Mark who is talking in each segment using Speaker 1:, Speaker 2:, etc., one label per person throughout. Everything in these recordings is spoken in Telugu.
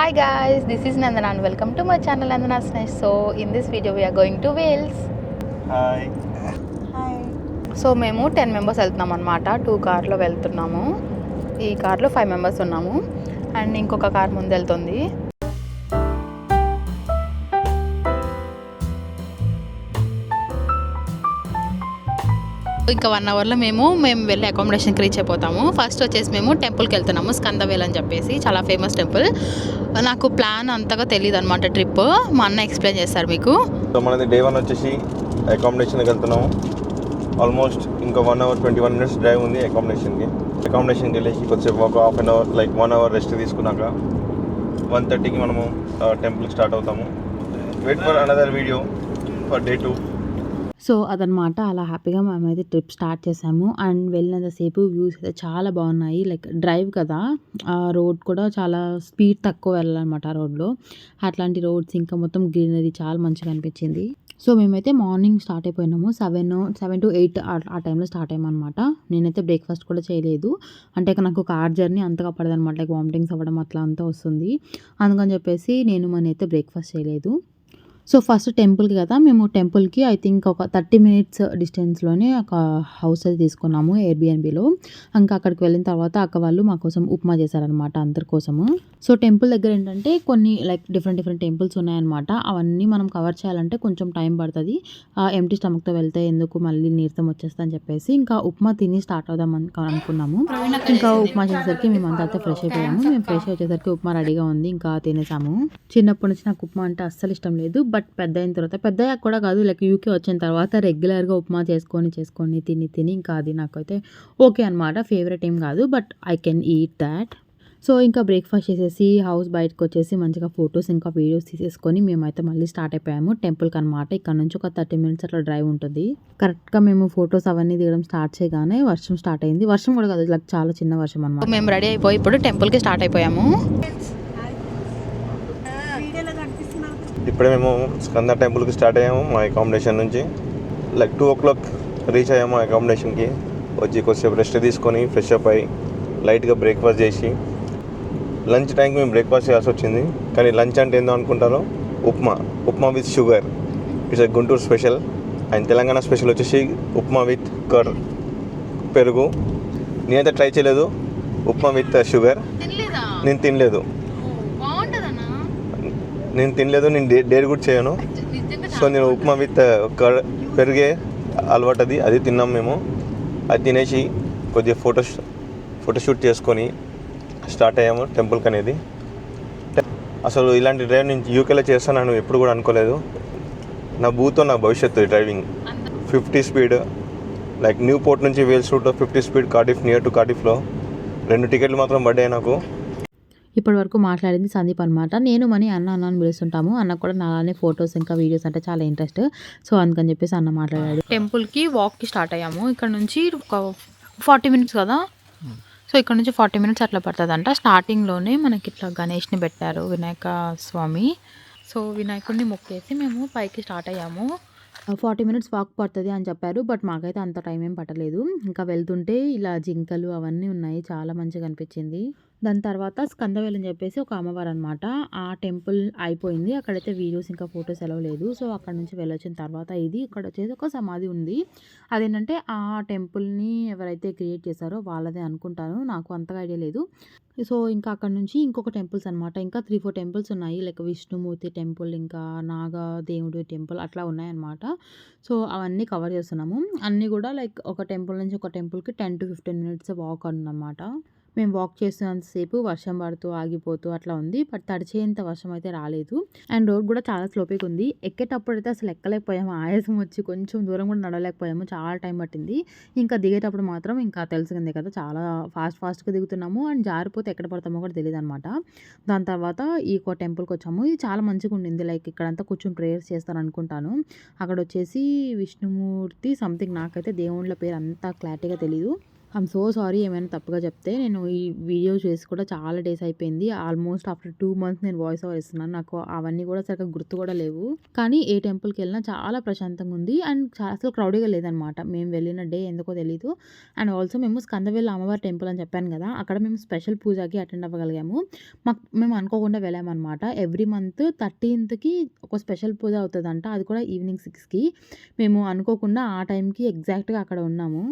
Speaker 1: Hi guys, this is Nandana and welcome to my channel Nandana's Nice. So in this video we are going to Wales.
Speaker 2: Hi
Speaker 1: so మేము 10 మెంబర్స్ వెళ్తున్నాం అనమాట. 2 కార్లో వెళ్తున్నాము. ఈ కార్లో 5 మెంబర్స్ ఉన్నాము అండ్ ఇంకొక కార్ ముందు వెళ్తుంది. ఇంకా 1 అవర్లో మేము వెళ్ళి అకామిడేషన్కి రీచ్ అయిపోతాము. ఫస్ట్ వచ్చేసి మేము టెంపుల్కి వెళ్తున్నాము, స్కందవేల్ అని చెప్పేసి చాలా ఫేమస్ టెంపుల్. నాకు ప్లాన్ అంతగా తెలియదు అనమాట. ట్రిప్ మా అన్న ఎక్స్ప్లెయిన్ చేస్తారు మీకు.
Speaker 2: సో మనది డే 1 వచ్చేసి అకామిడేషన్కి వెళ్తున్నాము. ఆల్మోస్ట్ ఇంకా 1 అవర్ 21 మినిట్స్ డ్రైవ్ ఉంది అకామిడేషన్కి వెళ్ళేసి కొద్దిసేపు ఒక half an hour 1 hour rest తీసుకున్నాక 1:30కి మనము టెంపుల్కి స్టార్ట్ అవుతాము. Wait for another video for day 2.
Speaker 3: So అదనమాట, అలా హ్యాపీగా మేమైతే ట్రిప్ స్టార్ట్ చేసాము. అండ్ వెళ్ళినంతసేపు వ్యూస్ అయితే చాలా బాగున్నాయి. లైక్ డ్రైవ్ కదా, ఆ రోడ్ కూడా చాలా స్పీడ్ తక్కువ వెళ్ళాలన్నమాట ఆ రోడ్లో. అట్లాంటి రోడ్స్ ఇంకా మొత్తం గ్రీనరీ చాలా మంచిగా అనిపించింది. సో మేమైతే మార్నింగ్ స్టార్ట్ అయిపోయినాము. 7 to 8 ఆ టైంలో స్టార్ట్ అయ్యామన్నమాట. నేనైతే బ్రేక్ఫాస్ట్ కూడా చేయలేదు. అంటే నాకు కార్ జర్నీ అంతగా పడదనమాట. లైక్ వామిటింగ్స్ అవ్వడం అట్లా అంతా వస్తుంది. అందుకని చెప్పేసి నేనైతే బ్రేక్ఫాస్ట్ చేయలేదు. సో ఫస్ట్ టెంపుల్కి కదా, మేము టెంపుల్కి ఐ థింక్ ఒక 30 మినిట్స్ డిస్టెన్స్లోనే ఒక హౌస్ అయితే తీసుకున్నాము ఎయిర్బిఎన్బిలో. ఇంకా అక్కడికి వెళ్ళిన తర్వాత అక్క వాళ్ళు మా కోసం ఉప్మా చేశారనమాట, అందరి కోసము. సో టెంపుల్ దగ్గర ఏంటంటే కొన్ని లైక్ డిఫరెంట్ టెంపుల్స్ ఉన్నాయన్నమాట. అవన్నీ మనం కవర్ చేయాలంటే కొంచెం టైం పడుతుంది. ఎంటీ స్టమక్తో వెళ్తే ఎందుకు మళ్ళీ నీరసం వచ్చేస్తా అని చెప్పేసి ఇంకా ఉప్మా తిని స్టార్ట్ అవుదాం అనుకున్నాము. ఇంకా ఉప్మా చేసేసరికి మేము అంతా ఫ్రెష్ అయిపోయాము. మేము ఫ్రెష్ వచ్చేసరికి ఉప్మా రెడీగా ఉంది, ఇంకా తినేసాము. చిన్నప్పటి నుంచి నాకు ఉప్మా అంటే అస్సలు ఇష్టం లేదు. బట్ పెద్ద అయిన తర్వాత, పెద్ద కూడా కాదు, లైక్ యూకే వచ్చిన తర్వాత రెగ్యులర్గా ఉప్మా చేసుకొని తిని ఇంకా అది నాకైతే ఓకే అనమాట. ఫేవరెట్ ఏం కాదు, but I can eat that. So ఇంకా బ్రేక్ఫాస్ట్ చేసేసి హౌస్ బయటకు వచ్చేసి మంచిగా ఫొటోస్ ఇంకా వీడియోస్ తీసేసుకొని మేమైతే మళ్ళీ స్టార్ట్ అయిపోయాము టెంపుల్కి అనమాట. ఇక్కడ నుంచి ఒక 30 మినిట్స్ అట్లా డ్రైవ్ ఉంటుంది. కరెక్ట్గా మేము ఫొటోస్ అవన్నీ దిగడం స్టార్ట్ చేయగానే వర్షం స్టార్ట్ అయింది. వర్షం కూడా కాదు, లైక్ చాలా చిన్న వర్షం అనమాట.
Speaker 1: మేము రెడీ అయిపోయి ఇప్పుడు టెంపుల్కి స్టార్ట్ అయిపోయాము.
Speaker 2: ఇప్పుడే మేము స్కంద టెంపుల్కి స్టార్ట్ అయ్యాము మా అకామిడేషన్ నుంచి. లైక్ 2 o'clock రీచ్ అయ్యాము అకామిడేషన్కి. వచ్చి కొద్దిసేపు రెస్ట్ తీసుకొని ఫ్రెష్ అప్ అయ్యి లైట్గా బ్రేక్ఫాస్ట్ చేసి లంచ్ టైంకి మేము బ్రేక్ఫాస్ట్ చేయాల్సి వచ్చింది. కానీ లంచ్ అంటే ఏందో అనుకుంటారో, upma with sugar. It's a Guntur special. And Telangana special వచ్చేసి ఉప్మా విత్ కర్డ్, పెరుగు. నేనైతే ట్రై చేయలేదు ఉప్మా విత్ షుగర్. నేను తినలేదు, నేను డేర్ కూడా చేయను. సో నేను ఉప్మా విత్ కర్డ్, పెరుగే అలవాటు, అది తిన్నాం మేము. అది తినేసి కొద్దిగా ఫోటోషూట్ చేసుకొని స్టార్ట్ అయ్యాము టెంపుల్కి అనేది. అసలు ఇలాంటి డ్రైవ్ నేను యూకేలో చేస్తాను ఎప్పుడు కూడా అనుకోలేదు. నా నా భవిష్యత్తు driving. 50 speed, like new port నుంచి వేల్స్ రూట్లో 50 స్పీడ్, కార్డిఫ్, నియర్ టు కార్డిఫ్లో 2 టికెట్లు మాత్రం పడ్డాయి నాకు.
Speaker 3: ఇప్పటి వరకు మాట్లాడింది సందీప్ అనమాట. నేను మనీ అన్నని పిలుస్తుంటాము. అన్న కూడా నాలానే ఫొటోస్ ఇంకా వీడియోస్ అంటే చాలా ఇంట్రెస్ట్. సో అందుకని చెప్పేసి అన్న మాట్లాడాడు.
Speaker 1: టెంపుల్కి వాక్కి స్టార్ట్ అయ్యాము. ఇక్కడ నుంచి ఒక 40 మినిట్స్ కదా. సో ఇక్కడ నుంచి 40 మినిట్స్ అట్లా పడుతుందంట. స్టార్టింగ్లోనే మనకి ఇట్లా గణేష్ని పెట్టారు, వినాయక స్వామి. సో వినాయకుడిని మొక్కేసి మేము పైకి స్టార్ట్ అయ్యాము.
Speaker 3: 40 మినిట్స్ వాక్ పడుతుంది అని చెప్పారు. బట్ మాకైతే అంత టైం ఏం పట్టలేదు. ఇంకా వెళ్తుంటే ఇలా జింకలు అవన్నీ ఉన్నాయి, చాలా మంచిగా అనిపించింది. దాని తర్వాత స్కందవేల్ అని చెప్పేసి ఒక అమ్మవారు అనమాట. ఆ టెంపుల్ అయిపోయింది. అక్కడైతే వీడియోస్ ఇంకా ఫొటోస్ ఎలా లేదు. సో అక్కడ నుంచి వెళ్ళొచ్చిన తర్వాత ఇక్కడ వచ్చేసి ఒక సమాధి ఉంది. అదేంటంటే ఆ టెంపుల్ని ఎవరైతే క్రియేట్ చేశారో వాళ్ళదే అనుకుంటాను, నాకు అంతగా ఐడియా లేదు. సో ఇంకా అక్కడ నుంచి ఇంకొక టెంపుల్స్ అనమాట. ఇంకా 3-4 టెంపుల్స్ ఉన్నాయి. లైక్ విష్ణుమూర్తి టెంపుల్, ఇంకా నాగదేవుడి టెంపుల్ అట్లా ఉన్నాయన్నమాట. సో అవన్నీ కవర్ చేస్తున్నాము. అన్నీ కూడా లైక్ ఒక టెంపుల్ నుంచి ఒక టెంపుల్కి 10 to 15 మినిట్స్ వాక్ అన్నమాట. మేము వాక్ చేస్తున్నంతసేపు వర్షం పడుతూ ఆగిపోతూ అట్లా ఉంది. బట్ తడిచేంత వర్షం అయితే రాలేదు. అండ్ రోడ్ కూడా చాలా స్లోపీగా ఉంది. ఎక్కేటప్పుడు అయితే అసలు ఎక్కలేకపోయాము, ఆయాసం వచ్చి కొంచెం దూరం కూడా నడవలేకపోయాము, చాలా టైం పట్టింది. ఇంకా దిగేటప్పుడు మాత్రం ఇంకా తెలిసిందే కదా, చాలా ఫాస్ట్గా దిగుతున్నాము. అండ్ జారిపోతే ఎక్కడ పడతామో కూడా తెలియదు అనమాట. దాని తర్వాత ఈ టెంపుల్కి వచ్చాము. ఇది చాలా మంచిగా ఉండింది. లైక్ ఇక్కడంతా కూర్చొని ప్రేయర్స్ చేస్తాను అనుకుంటాను. అక్కడ వచ్చేసి విష్ణుమూర్తి సంథింగ్, నాకైతే దేవుళ్ళ పేరు అంతా క్లారిటీగా తెలియదు. ఐఎమ్ సో సారీ ఏమైనా తప్పుగా చెప్తే. నేను ఈ వీడియో చేసి కూడా చాలా డేస్ అయిపోయింది. ఆల్మోస్ట్ ఆఫ్టర్ 2 మంత్స్ నేను వాయిస్ ఓవర్ ఇస్తున్నాను. నాకు అవన్నీ కూడా సరిగ్గా గుర్తు కూడా లేవు. కానీ ఏ టెంపుల్కి వెళ్ళినా చాలా ప్రశాంతంగా ఉంది అండ్ అసలు క్రౌడీగా లేదనమాట. మేము వెళ్ళిన డే ఎందుకో తెలీదు. అండ్ ఆల్సో మేము స్కందవేల్ అమ్మవారి టెంపుల్ అని చెప్పాను కదా, అక్కడ మేము స్పెషల్ పూజకి అటెండ్ అవ్వగలిగాము. మేము అనుకోకుండా వెళ్ళామన్నమాట. ఎవ్రీ మంత్ 13th ఒక స్పెషల్ పూజ అవుతుందంట, అది కూడా ఈవినింగ్ 6కి. మేము అనుకోకుండా ఆ టైంకి ఎగ్జాక్ట్గా అక్కడ ఉన్నాము.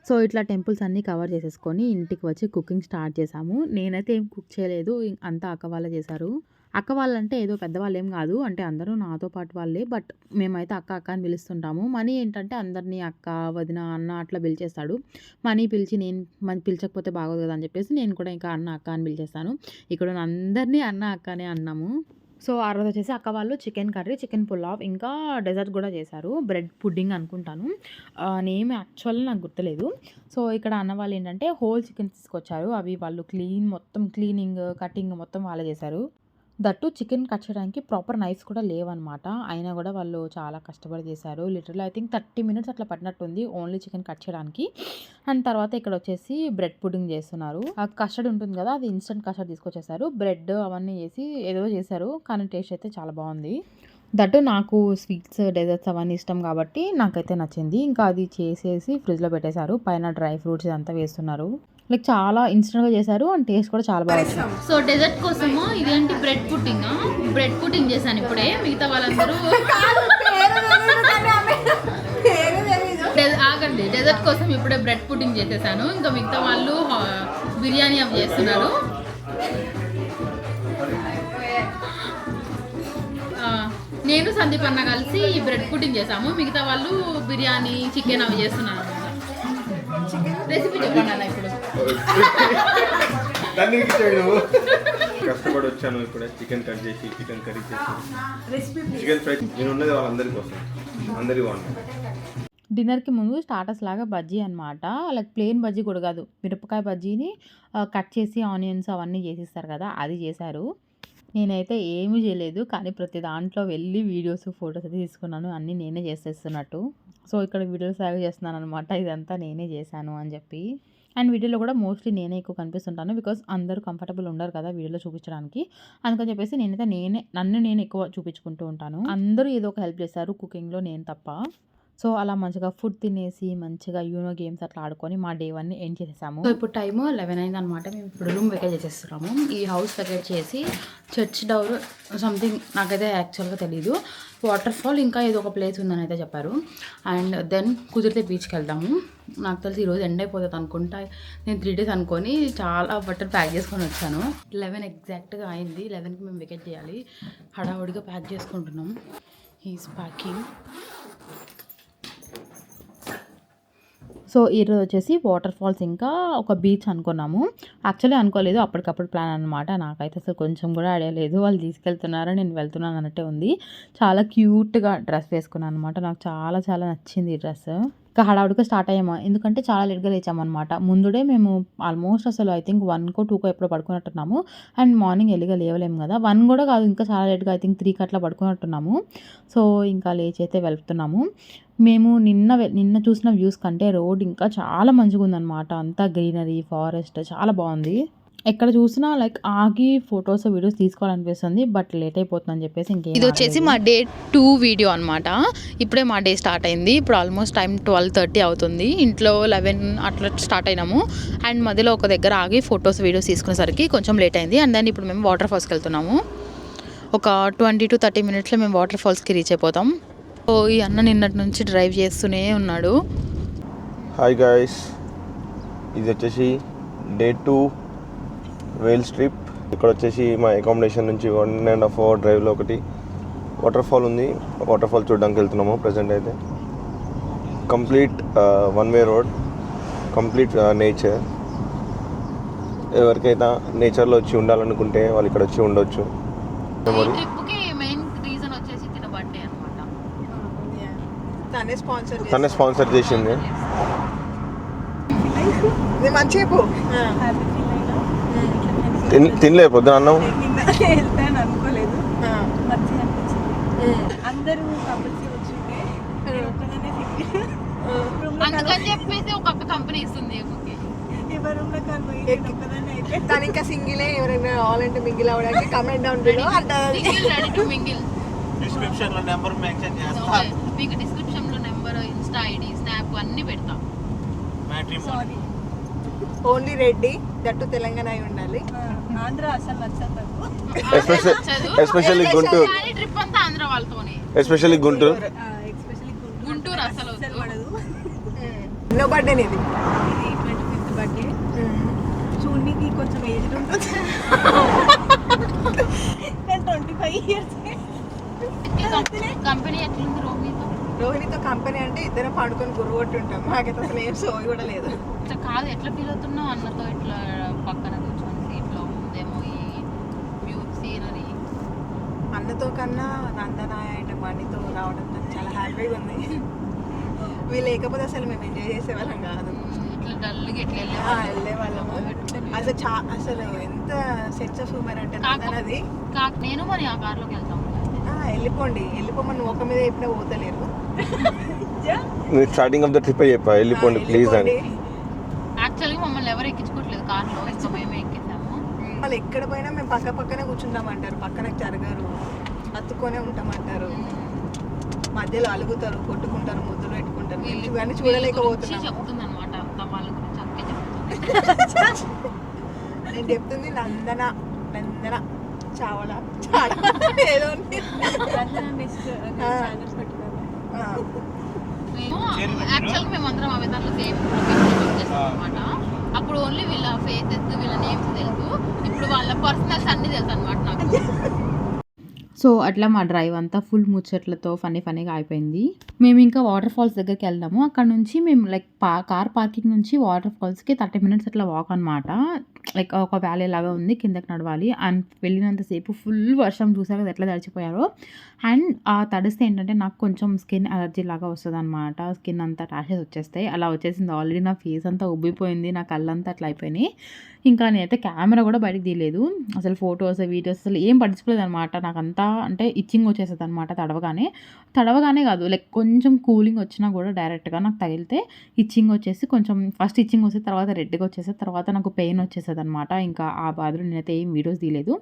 Speaker 3: సో ఇట్లా టెంపుల్స్ అన్నీ కవర్ చేసేసుకొని ఇంటికి వచ్చి కుకింగ్ స్టార్ట్ చేసాము. నేనైతే ఏం కుక్ చేయలేదు, అంతా అక్క వాళ్ళే చేశారు. అక్క వాళ్ళంటే ఏదో పెద్దవాళ్ళు ఏం కాదు, అంటే అందరూ నాతో పాటు వాళ్ళే. బట్ మేమైతే అక్క అక్క అని పిలుస్తుంటాము. మనీ ఏంటంటే అందరినీ అక్క, వదిన, అన్న అట్లా పిలిచేస్తాడు. మనీ పిలిచి నేను పిలిచకపోతే బాగోదు కదా అని చెప్పేసి నేను కూడా ఇంకా అన్న అక్క అని పిలిచేస్తాను. ఇక్కడ అందరినీ అన్న అక్కనే అన్నాము. సో ఆ రోజు వచ్చేసి అక్క వాళ్ళు చికెన్ కర్రీ, చికెన్ పులావ్, ఇంకా డెజర్ట్ కూడా చేశారు. బ్రెడ్ పుడ్డింగ్ అనుకుంటాను, నేమ్ యాక్చువల్లీ నాకు గుర్తులేదు. సో ఇక్కడ అన్న వాళ్ళు ఏంటంటే హోల్ చికెన్ తీసుకొచ్చారు. అవి వాళ్ళు మొత్తం క్లీనింగ్, కటింగ్ మొత్తం వాళ్ళే చేశారు. దట్టు చికెన్ కట్ చేయడానికి ప్రాపర్ నైఫ్స్ కూడా లేవన్నమాట. అయినా కూడా వాళ్ళు చాలా కష్టపడి చేశారు. లిటరల్ ఐ థింక్ 30 minutes అట్లా పట్టినట్టుంది ఓన్లీ చికెన్ కట్ చేయడానికి. అండ్ తర్వాత ఇక్కడ వచ్చేసి బ్రెడ్ పుడ్డింగ్ చేస్తున్నారు. ఆ కస్టర్డ్ ఉంటుంది కదా, అది ఇన్స్టెంట్ కస్టర్డ్ తీసుకొచ్చేసారు. బ్రెడ్ అవన్నీ వేసి ఏదో చేశారు, కానీ టేస్ట్ అయితే చాలా బాగుంది. దట్టు నాకు స్వీట్స్, డెజర్ట్స్ అవన్నీ ఇష్టం కాబట్టి నాకైతే నచ్చింది. ఇంకా అది చేసేసి ఫ్రిడ్జ్లో పెట్టేశారు. పైన డ్రై ఫ్రూట్స్ ఇదంతా వేస్తున్నారు. లైక్ చాలా ఇన్స్టెంట్గా చేశారు అండ్ టేస్ట్ కూడా చాలా బాగా వచ్చింది.
Speaker 1: సో డెజర్ట్ కోసము ఇదేంటి బ్రెడ్ పుడ్డింగ్ చేశాను ఇప్పుడే. మిగతా వాళ్ళందరూ ఆగండి, డెజర్ట్ కోసం ఇప్పుడే బ్రెడ్ పుడ్డింగ్ చేసేసాను. ఇంకా మిగతా వాళ్ళు బిర్యానీ అవి చేస్తున్నారు. నేను సందీప్ అన్న కలిసి ఈ బ్రెడ్ పుడ్డింగ్ చేసాము. మిగతా వాళ్ళు బిర్యానీ, చికెన్ అవి చేస్తున్నారు. రెసిపీ చెప్పండి అన్న ఇప్పుడు.
Speaker 2: కష్టపడి వచ్చాను ఇప్పుడే. చికెన్ కట్ చేసి, చికెన్ కర్రీ చేసి, చికెన్ ఫ్రై. నేను ఉన్నది వాళ్ళందరి కోసం, అందరి బాగుంది.
Speaker 3: డిన్నర్కి ముందు స్టార్టర్స్ లాగా బజ్జీ అనమాట. లైక్ ప్లెయిన్ బజ్జీ కూడా కాదు, మిరపకాయ బజ్జీని కట్ చేసి ఆనియన్స్ అవన్నీ చేసిస్తారు కదా, అది చేశారు. నేనైతే ఏమీ చేయలేదు, కానీ ప్రతి దాంట్లో వెళ్ళి వీడియోస్, ఫొటోస్ అయితే తీసుకున్నాను. అన్నీ నేనే చేసేస్తున్నట్టు. సో ఇక్కడ వీడియోస్ లాగా చేస్తున్నాను అనమాట, ఇదంతా నేనే చేశాను అని చెప్పి. అండ్ వీడియోలో కూడా మోస్ట్లీ నేనే ఎక్కువ కనిపిస్తుంటాను, బికాస్ అందరూ కంఫర్టబుల్ ఉండరు కదా వీడియోలో చూపించడానికి. అందుకని చెప్పేసి నన్ను నేను ఎక్కువ చూపించుకుంటూ ఉంటాను. అందరూ ఏదో ఒక హెల్ప్ చేశారు కుకింగ్లో, నేను తప్ప. సో అలా మంచిగా ఫుడ్ తినేసి మంచిగా యూనో గేమ్స్ అట్లా ఆడుకొని మా డే 1ని ఎండ్ చేసేసాము. సో ఇప్పుడు టైము 11 అయింది అనమాట. మేము ఇప్పుడు రూమ్ వెకేట్ చేసేస్తున్నాము. ఈ హౌస్ వెకేట్ చేసి చర్చ్ డోర్ సంథింగ్ నాకైతే యాక్చువల్గా తెలీదు, వాటర్ ఫాల్ ఇంకా ఏదో ఒక ప్లేస్ ఉందని అయితే చెప్పారు. అండ్ దెన్ కుదిరితే బీచ్కి వెళ్దాము. నాకు తెలిసి ఈరోజు ఎండ్ అయిపోతుంది అనుకుంటా. నేను 3 days అనుకొని చాలా బట్టలు ప్యాక్ చేసుకొని వచ్చాను. 11 ఎగ్జాక్ట్గా అయింది. 11కి మేము వెకేట్ చేయాలి. హడావుడిగా ప్యాక్ చేసుకుంటున్నాం. He's packing. సో ఈరోజు వచ్చేసి వాటర్ ఫాల్స్ ఇంకా ఒక బీచ్ అనుకున్నాము. యాక్చువల్లీ అనుకోలేదు, అప్పటికప్పుడు ప్లాన్ అనమాట. నాకైతే అసలు కొంచెం కూడా ఐడియా లేదు. వాళ్ళు తీసుకెళ్తున్నారా, నేను వెళ్తున్నాను అన్నట్టే ఉంది. చాలా క్యూట్గా డ్రెస్ వేసుకున్నాను అనమాట. నాకు చాలా చాలా నచ్చింది ఈ డ్రెస్. ఇంకా హడావుడిగా స్టార్ట్ అయ్యాము, ఎందుకంటే చాలా లేట్గా లేచామన్నమాట. ముందుడే మేము ఆల్మోస్ట్ అసలు ఐ థింక్ 1కో 2కో ఎప్పుడో పడుకున్నట్టున్నాము. అండ్ మార్నింగ్ ఎల్లిగా లేవలేము కదా, 1 కూడా కాదు, ఇంకా చాలా లేట్గా ఐ థింక్ 3కి అట్లా పడుకున్నట్టున్నాము. సో ఇంకా లేచి అయితే వెళ్తున్నాము. మేము నిన్న చూసిన వ్యూస్ కంటే రోడ్ ఇంకా చాలా మంచిగా ఉందన్నమాట. అంతా గ్రీనరీ, ఫారెస్ట్ చాలా బాగుంది. ఎక్కడ చూసినా లైక్ ఆగి ఫొటోస్, వీడియోస్ తీసుకోవాలనిపిస్తుంది. బట్ లేట్ అయిపోతుందని చెప్పేసి ఇంకేం.
Speaker 1: ఇది వచ్చేసి మా డే 2 వీడియో అనమాట. ఇప్పుడే మా డే స్టార్ట్ అయింది. ఇప్పుడు ఆల్మోస్ట్ టైం 12:30 అవుతుంది. ఇంట్లో 11 అట్లా స్టార్ట్ అయినాము. అండ్ మధ్యలో ఒక దగ్గర ఆగి ఫొటోస్, వీడియోస్ తీసుకునేసరికి కొంచెం లేట్ అయింది. అండ్ దెన్ ఇప్పుడు మేము వాటర్ ఫాల్స్కి వెళ్తున్నాము. ఒక 20 to 30 minutesలో మేము వాటర్ ఫాల్స్కి రీచ్ అయిపోతాం. సో ఈ అన్న నిన్నటి నుంచి డ్రైవ్ చేస్తూనే ఉన్నాడు.
Speaker 2: హాయ్ గాయస్, ఇది వచ్చేసి డే 2 వేల్స్ ట్రిప్. ఇక్కడ వచ్చేసి మా అకామిడేషన్ నుంచి 1.5 hour డ్రైవ్లో ఒకటి వాటర్ ఫాల్ ఉంది. వాటర్ ఫాల్ చూడడానికి వెళ్తున్నాము. ప్రజెంట్ అయితే complete 1-way road, complete nature. ఎవరికైతే నేచర్లో వచ్చి ఉండాలనుకుంటే వాళ్ళు ఇక్కడ వచ్చి ఉండొచ్చు. తనే స్పాన్సర్ చేసింది. తినలేదు పొద్దున అన్నం.
Speaker 1: అందుకని చెప్పేసి ఒక కంపెనీ ఇస్తుంది.
Speaker 4: తను ఇంకా సింగిలే, ఎవరైనా కావాలంటే మింగిల్ అవ్వడానికి కమెంట్ డౌన్ బిలో అంటారు.
Speaker 1: Ready to mingle.
Speaker 2: డిస్క్రిప్షన్ లో నెంబర్ మెన్షన్ చేస్తా.
Speaker 1: మీకు డిస్క్రిప్షన్ లో నెంబర్, ఇన్స్టా ఐడి, స్నాప్ అన్ని పెడతా.
Speaker 4: Sorry, only Reddy, that Telangana అయి ఉండాలి. ఆంధ్ర అసలు నచ్చదు.
Speaker 2: ఎస్పెషల్లీ గుంటూరు,
Speaker 1: ట్రిప్ అంతా ఆంధ్ర వాళ్ళతోనే,
Speaker 2: ఎస్పెషల్లీ గుంటూరు.
Speaker 1: గుంటూరు అసలు
Speaker 4: పడదు. ఎన్నో బర్త్డే ఇది? 25th birthday. చూడనికి కొంచెం ఏజ్ ఉంటుంది. నేను 25 years.
Speaker 1: కంపెనీ ఎట్లుంది రోహిణితో?
Speaker 4: రోహిణితో కంపెనీ అంటే ఇద్దరం పడుకొని గురుగొట్టి ఉంటాం. నాకైతే అసలు ఏం సోయి కూడా లేదు.
Speaker 1: కాదు, ఎట్లా ఫీల్ అవుతున్నావు అన్నతో ఇట్లా పక్కన కూర్చొని సీట్లో ఉందేమో ఈ వ్యూ సీనరీ?
Speaker 4: అన్నతో కన్నా నందన అండ్ మనీతో రావడం నాకు చాలా హ్యాపీగా ఉంది. వీళ్ళు లేకపోతే అసలు మేము ఎంజాయ్ చేసేవాళ్ళం కాదు.
Speaker 1: ఇట్లా డల్గా ఎట్లా
Speaker 4: వెళ్ళే వాళ్ళము అసలు. అసలు ఎంత సెన్స్ ఆఫ్ హ్యూమర్ అంటే నందనది.
Speaker 1: నేను మరి ఆ కార్లోకి వెళ్తాం.
Speaker 4: వెళ్ళిపోమని ఒక మీద ఎప్పుడో పోతలేరు.
Speaker 2: స్టార్టింగ్ ఆఫ్ ద ట్రిప్ చెప్పా వెళ్ళిపోండి ప్లీజ్ అని.
Speaker 1: యాక్చువల్గా మమ్మల్ని ఎవరు ఎక్కించుకోవట్లేదు కార్లో, ఇంకా మేమే ఎక్కేసాము.
Speaker 4: వాళ్ళు ఎక్కడ పోయినా మేము పక్కనే కూర్చుంటామంటారు, పక్కన జరగరు, అత్తుకొనే ఉంటామంటారు, మధ్యలో అలుగుతారు, కొట్టుకుంటారు, ముద్దులు పెట్టుకుంటారు. ఇవన్నీ చూడలేకపోతున్నాం.
Speaker 1: చెప్తుంది అనమాట అంత వాళ్ళ గురించి అక్కే చెప్తుంది.
Speaker 4: నేను చెప్తుంది నందన చావలా ఏదో
Speaker 1: యాక్చువల్గా మేమందరం ఆ విధానంలో సేమ్ అనమాట. అప్పుడు ఓన్లీ వీళ్ళ ఫేసెస్, వీళ్ళ నేమ్స్ తెలుసు. ఇప్పుడు వాళ్ళ పర్సనల్స్ అన్ని తెలుసు అనమాట నాకు.
Speaker 3: సో అట్లా మా డ్రైవ్ అంతా ఫుల్ ముచ్చట్లతో ఫన్నీగా అయిపోయింది. మేము ఇంకా వాటర్ ఫాల్స్ దగ్గరికి వెళ్దాము. అక్కడ నుంచి మేము లైక్ కార్ పార్కింగ్ నుంచి వాటర్ ఫాల్స్కి 30 minutes అట్లా వాక్ అనమాట. లైక్ ఒక వ్యాలీ లాగా ఉంది, కిందకి నడవాలి. అండ్ వెళ్ళినంతసేపు ఫుల్ వర్షం, చూసాక కదా ఎట్లా తడిచిపోయారో. అండ్ ఆ తడిస్తే ఏంటంటే నాకు కొంచెం స్కిన్ అలర్జీ లాగా వస్తుంది అనమాట. స్కిన్ అంతా ర్యాషెస్ వచ్చేస్తాయి. అలా వచ్చేసింది. ఆల్రెడీ నా ఫేస్ అంతా ఉబ్బిపోయింది, నా కళ్ళంతా అట్లా అయిపోయినాయి. ఇంకా నేనైతే కెమెరా కూడా బయటకు తీయలేదు. అసలు ఫొటోస్, వీడియోస్ అసలు ఏం పట్టించుకోలేదు అనమాట. నాకంతా అంటే ఇచ్చింగ్ వచ్చేస్తుంది అనమాట తడవగానే కాదు, లైక్ కొంచెం కూలింగ్ వచ్చినా కూడా డైరెక్ట్గా నాకు తగిలితే ఇచ్చింగ్ వచ్చేసి కొంచెం ఫస్ట్ ఇచ్చింగ్ వస్తే తర్వాత రెడ్గా వచ్చేసి తర్వాత నాకు పెయిన్ వచ్చేస్తుంది అనమాట. ఇంకా ఆ బాధలో నేనైతే ఏం వీడియోస్ తీయలేదు.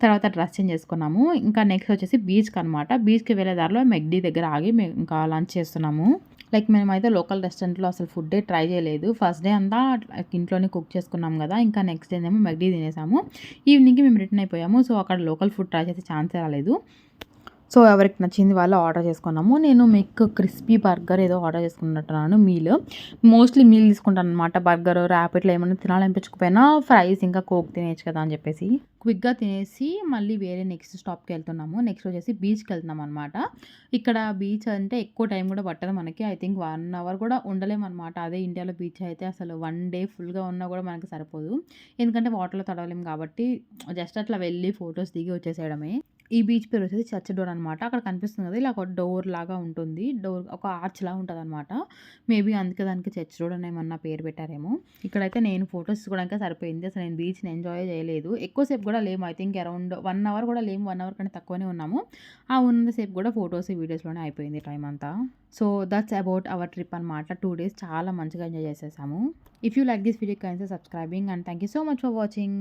Speaker 3: తర్వాత డ్రెస్ చేంజ్ చేసుకున్నాము. ఇంకా నెక్స్ట్ వచ్చేసి బీచ్కి అనమాట. బీచ్కి వెళ్ళే దారిలో మెగ్డీ దగ్గర ఆగి మేము ఇంకా లంచ్ చేస్తున్నాము. లైక్ మేమైతే లోకల్ రెస్టారెంట్లో అసలు ఫుడ్డే ట్రై చేయలేదు. ఫస్ట్ డే అంతా ఇంట్లోనే కుక్ చేసుకున్నాం కదా. ఇంకా నెక్స్ట్ డే ఏమో మెగ్డీ తినేసాము. ఈవినింగ్కి మేము రిటర్న్ అయిపోయాము. సో అక్కడ లోకల్ ఫుడ్ ట్రై చేసే ఛాన్సే రాలేదు. సో ఎవరికి నచ్చింది వాళ్ళు ఆర్డర్ చేసుకున్నాము. నేను మీకు క్రిస్పీ బర్గర్ ఏదో ఆర్డర్ చేసుకున్నట్టున్నాను. మోస్ట్లీ మీల్ తీసుకుంటాను అనమాట. బర్గర్, ర్యాప్ ఇట్లా ఏమైనా తినాలనిపించకపోయినా ఫ్రైస్ ఇంకా కోక్ తినేయచ్చు కదా అని చెప్పేసి క్విక్గా తినేసి మళ్ళీ వేరే నెక్స్ట్ స్టాప్కి వెళ్తున్నాము. నెక్స్ట్ వచ్చేసి బీచ్కి వెళ్తున్నాం అనమాట. ఇక్కడ బీచ్ అంటే ఎక్కువ టైం కూడా పట్టదు మనకి. ఐ థింక్ 1 hour కూడా ఉండలేము అనమాట. అదే ఇండియాలో బీచ్ అయితే అసలు 1 day ఫుల్గా ఉన్నా కూడా మనకి సరిపోదు. ఎందుకంటే వాటర్లో తడవలేము కాబట్టి జస్ట్ అట్లా వెళ్ళి ఫొటోస్ దిగి వచ్చేసేయడమే. ఈ బీచ్ పేరు వచ్చేసి చర్చ్ డోర్ అనమాట. అక్కడ కనిపిస్తుంది కదా, ఇలా ఒక డోర్ లాగా ఉంటుంది. డోర్ ఒక ఆర్చ్ లాగా ఉంటుంది అనమాట. మేబీ అందుకే దానికి చర్చ్ డోర్ అని ఏమన్నా పేరు పెట్టారేమో. ఇక్కడైతే నేను ఫొటోస్ తీసుకోవడానికి సరిపోయింది. అసలు నేను బీచ్ని ఎంజాయ్ చేయలేదు. ఎక్కువసేపు కూడా లేము. ఐ థింక్ అరౌండ్ 1 hour కూడా లేము. 1 hour కంటే తక్కువనే ఉన్నాము. ఆ ఉన్నసేపు కూడా ఫొటోస్, వీడియోస్లోనే అయిపోయింది టైం అంతా. So that's about our trip అనమాట. 2 days చాలా మంచిగా ఎంజాయ్ చేసేసాము. If you like this video kindly subscribing and thank you so much for watching.